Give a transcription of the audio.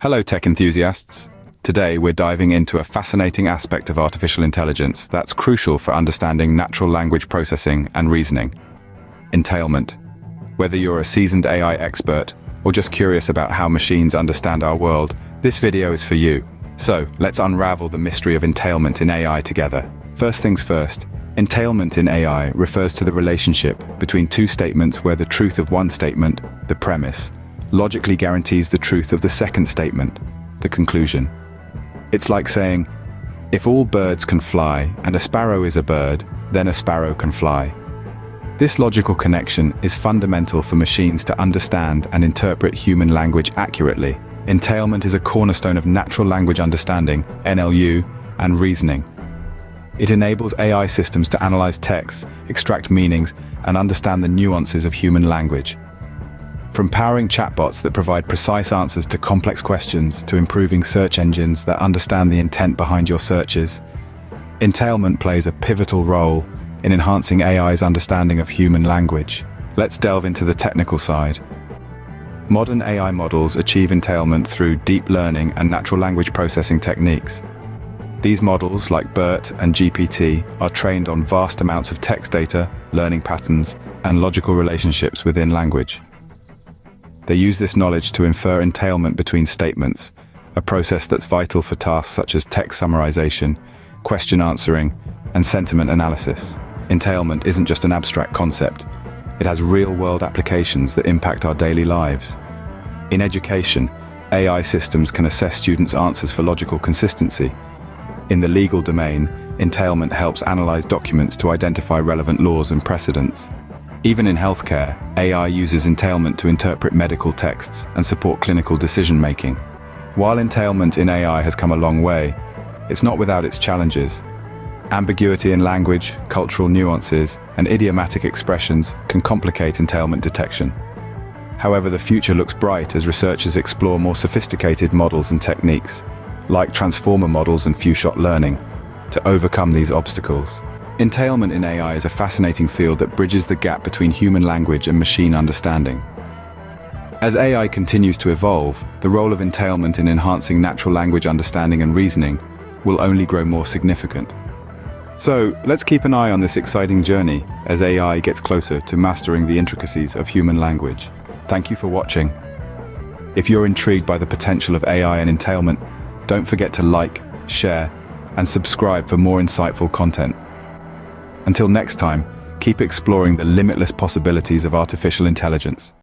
Hello tech enthusiasts. Today we're diving into a fascinating aspect of artificial intelligence that's crucial for understanding natural language processing and reasoning. Entailment. Whether you're a seasoned AI expert or just curious about how machines understand our world, this video is for you. So, let's unravel the mystery of entailment in AI together. First things first, entailment in AI refers to the relationship between two statements where the truth of one statement, the premise, logically guarantees the truth of the second statement, the conclusion. It's like saying, if all birds can fly and a sparrow is a bird, then a sparrow can fly. This logical connection is fundamental for machines to understand and interpret human language accurately. Entailment is a cornerstone of natural language understanding, NLU, and reasoning. It enables AI systems to analyze texts, extract meanings, and understand the nuances of human language. From powering chatbots that provide precise answers to complex questions to improving search engines that understand the intent behind your searches, entailment plays a pivotal role in enhancing AI's understanding of human language. Let's delve into the technical side. Modern AI models achieve entailment through deep learning and natural language processing techniques. These models, like BERT and GPT, are trained on vast amounts of text data, learning patterns, and logical relationships within language. They use this knowledge to infer entailment between statements, a process that's vital for tasks such as text summarization, question answering, and sentiment analysis. Entailment isn't just an abstract concept. It has real-world applications that impact our daily lives. In education, AI systems can assess students' answers for logical consistency. In the legal domain, entailment helps analyze documents to identify relevant laws and precedents. Even in healthcare, AI uses entailment to interpret medical texts and support clinical decision-making. While entailment in AI has come a long way, it's not without its challenges. Ambiguity in language, cultural nuances, and idiomatic expressions can complicate entailment detection. However, the future looks bright as researchers explore more sophisticated models and techniques, like transformer models and few-shot learning, to overcome these obstacles. Entailment in AI is a fascinating field that bridges the gap between human language and machine understanding. As AI continues to evolve, the role of entailment in enhancing natural language understanding and reasoning will only grow more significant. So, let's keep an eye on this exciting journey as AI gets closer to mastering the intricacies of human language. Thank you for watching. If you're intrigued by the potential of AI and entailment, don't forget to like, share, and subscribe for more insightful content. Until next time, keep exploring the limitless possibilities of artificial intelligence.